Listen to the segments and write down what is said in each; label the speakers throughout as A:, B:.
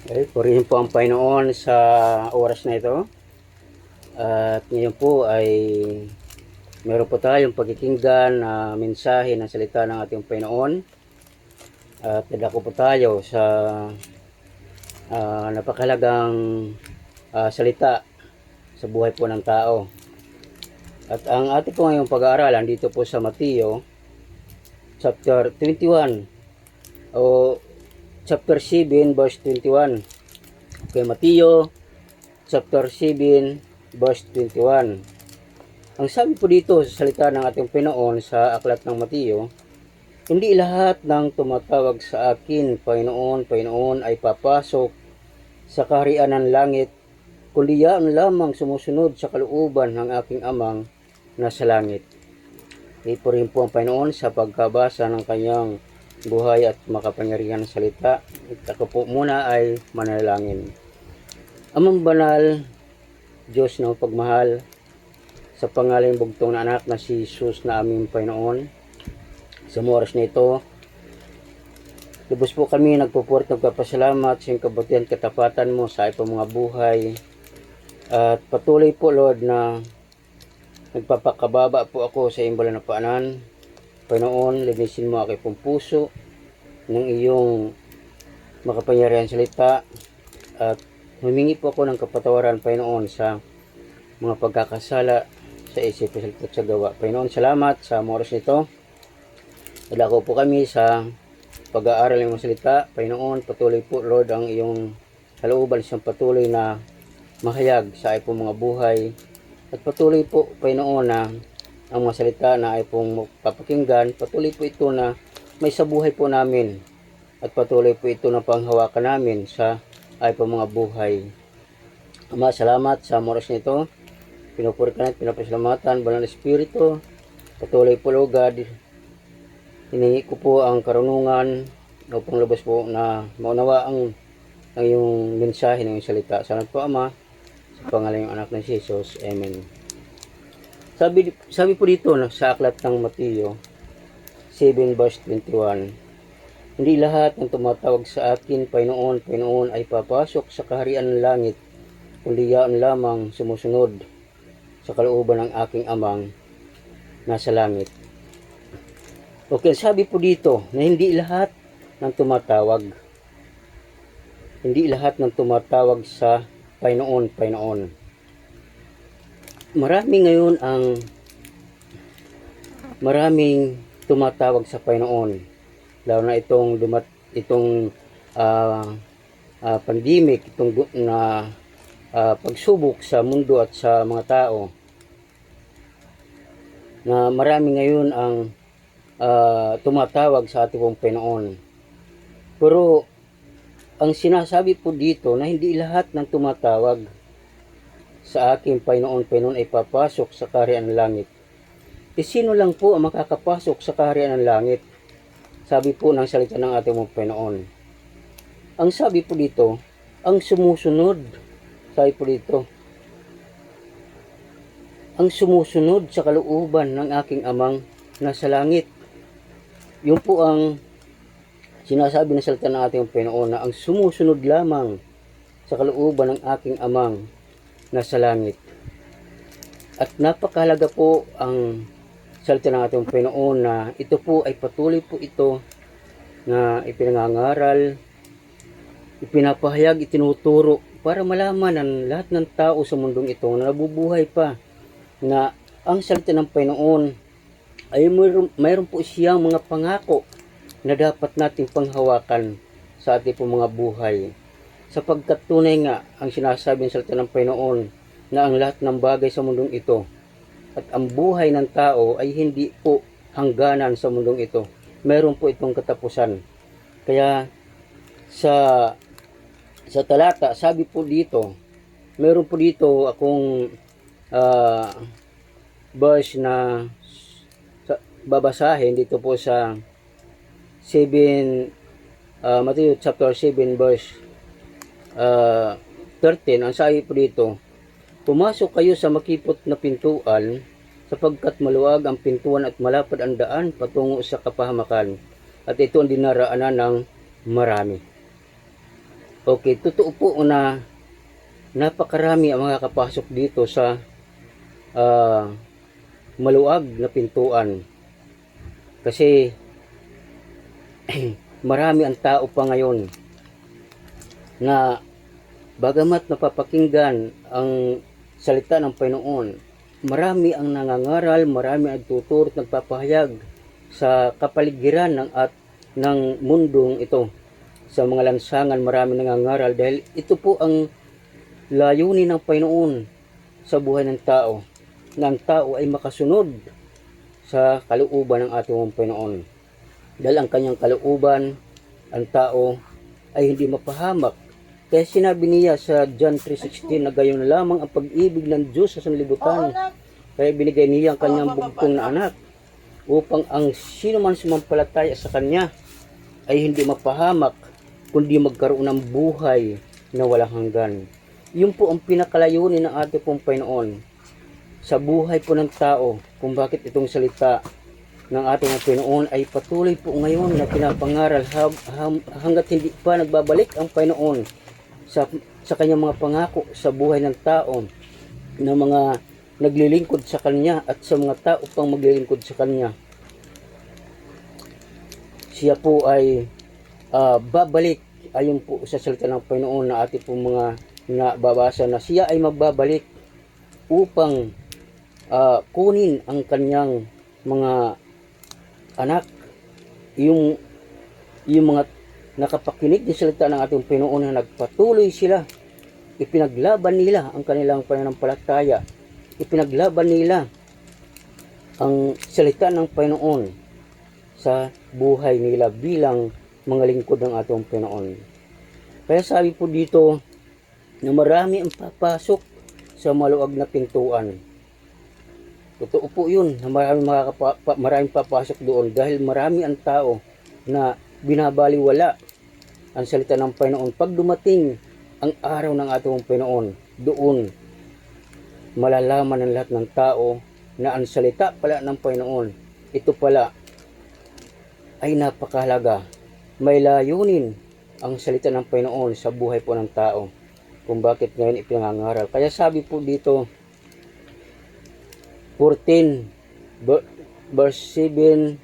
A: Okay, purihin po ang Panginoon sa oras na ito. At ngayon po ay meron po tayong pagkikinggan na mensahe ng salita ng ating Panginoon. At dadako po tayo sa napakahalagang salita sa buhay po ng tao. At ang ating po ngayong pag-aaralan dito po sa Mateo chapter 21 o chapter 7 verse 21. Okay, Mateo chapter 7 verse 21. Ang sabi po dito sa salita ng ating Panginoon sa aklat ng Mateo, hindi lahat ng tumatawag sa akin, Panginoon, Panginoon, ay papasok sa kaharian ng langit, kundi yan lamang sumusunod sa kalooban ng aking amang nasa langit. Ito rin po ang Panginoon sa pagkabasa ng kanyang buhay at makapangyarihan ng salita. At ako po muna ay manalangin. Amang banal, Diyos ng pagmahal, sa pangalan bugtong na anak na si Jesus na aming Panginoon, sa oras na ito, lubos po kami nagpupurt ng kapasalamat sa iyong kabutihan katapatan mo sa ipong mga buhay. At patuloy po, Lord, na nagpapakababa po ako sa iyong banal na paanan. Panginoon, linisin mo aking pong puso ng iyong makapangyarihan salita at humingi po ako ng kapatawaran, Panginoon, sa mga pagkakasala sa isip, sa salita at sa gawa. Panginoon, salamat sa oras nito. Dadako po kami sa pag-aaral ng mga salita. Panginoon, patuloy po, Lord, ang iyong kalooban sa patuloy na mahayag sa ipong mga buhay. At patuloy po, Panginoon, na ang mga salita na ay pong papakinggan, patuloy po ito na may sa buhay po namin. At patuloy po ito na panghawakan namin sa ay pong mga buhay. Ama, salamat sa oras nito. Pinupurikan at pinapasalamatan, Banal na Espiritu. Patuloy po, Lord God, hiningi ko po ang karunungan upang lubos po na maunawa ang iyong mensahe ng iyong salita. Salamat po, Ama, sa pangalan ng anak ng Jesus. Amen. Sabi po dito sa aklat ng Mateo 7 verse 21, hindi lahat ng tumatawag sa akin, Panginoon, Panginoon, ay papasok sa kaharian ng langit, kundi yan lamang sumusunod sa kalooban ng aking amang nasa langit. Okay, sabi po dito na hindi lahat ng tumatawag. Hindi lahat ng tumatawag sa Panginoon, Panginoon. Maraming tumatawag sa Panginoon, lalo na itong pandemic, itong pagsubok sa mundo at sa mga tao, na marami ngayon ang tumatawag sa ating Panginoon. Pero ang sinasabi po dito na hindi lahat ng tumatawag sa aking Panginoon, Panginoon ay papasok sa kaharian ng langit. E sino lang po ang makakapasok sa kaharian ng langit? Sabi po ng salita ng ating Panginoon. Ang sabi po dito, ang sumusunod. Sabi po dito, ang sumusunod sa kalooban ng aking amang nasa langit. Yun po ang sinasabi ng salita ng ating Panginoon, na ang sumusunod lamang sa kalooban ng aking amang nasa langit. At napakahalaga po ang salita ng ating Panginoon na ito po ay patuloy po ito na ipinangangaral, ipinapahayag, itinuturo para malaman ng lahat ng tao sa mundong ito na nabubuhay pa na ang salita ng Panginoon ay mayroon po siyang mga pangako na dapat nating panghawakan sa ating po mga buhay. Sapagkat tunay nga ang sinasabi ng salita ng Panginoon na ang lahat ng bagay sa mundong ito at ang buhay ng tao ay hindi po hangganan sa mundong ito. Meron po itong katapusan. Kaya sa talata, sabi po dito, meron po dito akong verse na babasahin dito po sa 7 Matthew chapter 7 verse 13. Ang sabi po dito, pumasok kayo sa makipot na pintuan, sapagkat maluwag ang pintuan at malapad ang daan patungo sa kapahamakan, at ito ang dinaraanan ng marami. Okay, totoo po na napakarami ang mga kapasok dito sa maluwag na pintuan. Kasi marami ang tao pa ngayon na bagamat napapakinggan ang salita ng Panginoon, marami ang nangangaral, marami ang nagtuturo at nagpapahayag sa kapaligiran ng mundong ito. Sa mga lansangan, marami nangangaral dahil ito po ang layunin ng Panginoon sa buhay ng tao, na ang tao ay makasunod sa kalooban ng ating Panginoon. Dahil ang kanyang kalooban, ang tao ay hindi mapahamak. Kaya sinabi niya sa John 3:16 na gayon lamang ang pag-ibig ng Diyos sa sanlibutan. Kaya binigay niya ang kanyang bugtong na anak upang ang sino man sumampalataya sa kanya ay hindi mapahamak, kundi magkaroon ng buhay na walang hanggan. Yun po ang pinakalayunin ng ating pong Panginoon sa buhay po ng tao, kung bakit itong salita ng ating Panginoon ay patuloy po ngayon na pinapangaral hanggat hindi pa nagbabalik ang Panginoon sa kanyang mga pangako sa buhay ng tao, na mga naglilingkod sa kanya at sa mga tao pang maglilingkod sa kanya. Siya po ay babalik ayon po sa salita ng Panginoon na ating po mga nababasa, na siya ay magbabalik upang kunin ang kanyang mga anak, yung mga nakapakinig ng salita ng ating Panginoon na nagpatuloy sila, ipinaglaban nila ang kanilang pananampalataya, ipinaglaban nila ang salita ng Panginoon sa buhay nila bilang mga lingkod ng ating Panginoon. Kaya sabi po dito na marami ang papasok sa maluwag na pintuan. Totoo po yun na maraming papasok doon dahil marami ang tao na binabaliwala ang salita ng Panginoon. Pag dumating ang araw ng ating Panginoon, doon malalaman ng lahat ng tao na ang salita pala ng Panginoon, ito pala ay napakahalaga. May layunin ang salita ng Panginoon sa buhay po ng tao, kung bakit ngayon ipinangaral. Kaya sabi po dito 14 verse 7,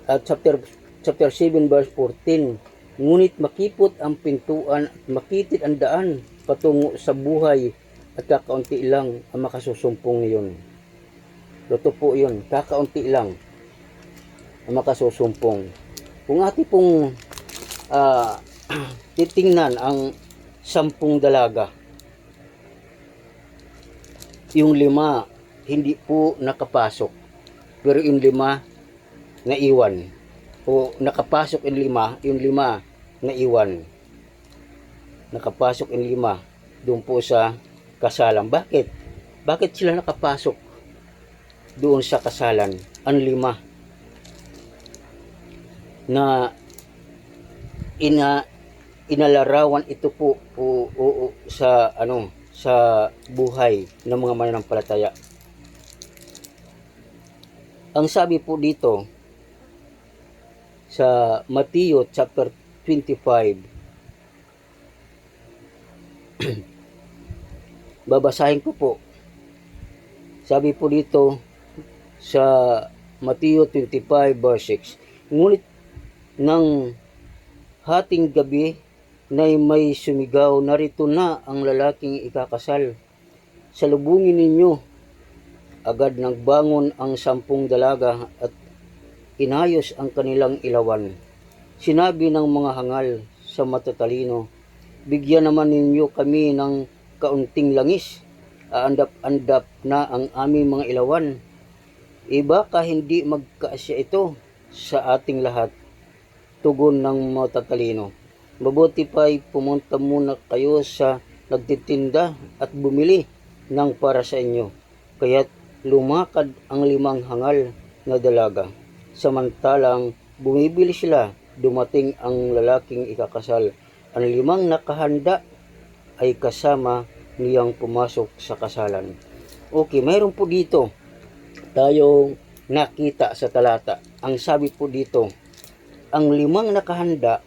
A: chapter 7 verse 14, ngunit makipot ang pintuan at makitid ang daan patungo sa buhay at kakaunti lang ang makasusumpong niyon. Totoo po yun, kakaunti lang ang makasusumpong. Kung ating pong titingnan ang 10 dalaga, yung 5 hindi po nakapasok, pero yung 5 naiwan, o nakapasok yung 5 naiwan. Nakapasok yung 5 doon po sa kasalan. Bakit sila nakapasok doon sa kasalan? Ang 5 na inalarawan ito po sa buhay ng mga mananampalataya. Ang sabi po dito sa Mateo chapter 25, babasahin ko po. Sabi po dito sa Mateo 25 verse 6, ngunit ng hating gabi na may sumigaw, narito na ang lalaking ikakasal. Salubungin ninyo. Agad nagbangon ang 10 dalaga at inayos ang kanilang ilawan. Sinabi ng mga hangal sa matatalino, bigyan naman ninyo kami ng kaunting langis. Aandap-andap na ang aming mga ilawan. Baka hindi magkaasya ito sa ating lahat. Tugon ng matatalino, mabuti pa'y pumunta muna kayo sa nagtitinda at bumili ng para sa inyo. Kaya't lumakad ang 5 hangal na dalaga. Samantalang bumibili sila, dumating ang lalaking ikakasal. Ang 5 nakahanda ay kasama niyang pumasok sa kasalan. Okay, mayroon po dito tayong nakita sa talata. Ang sabi po dito, ang 5 nakahanda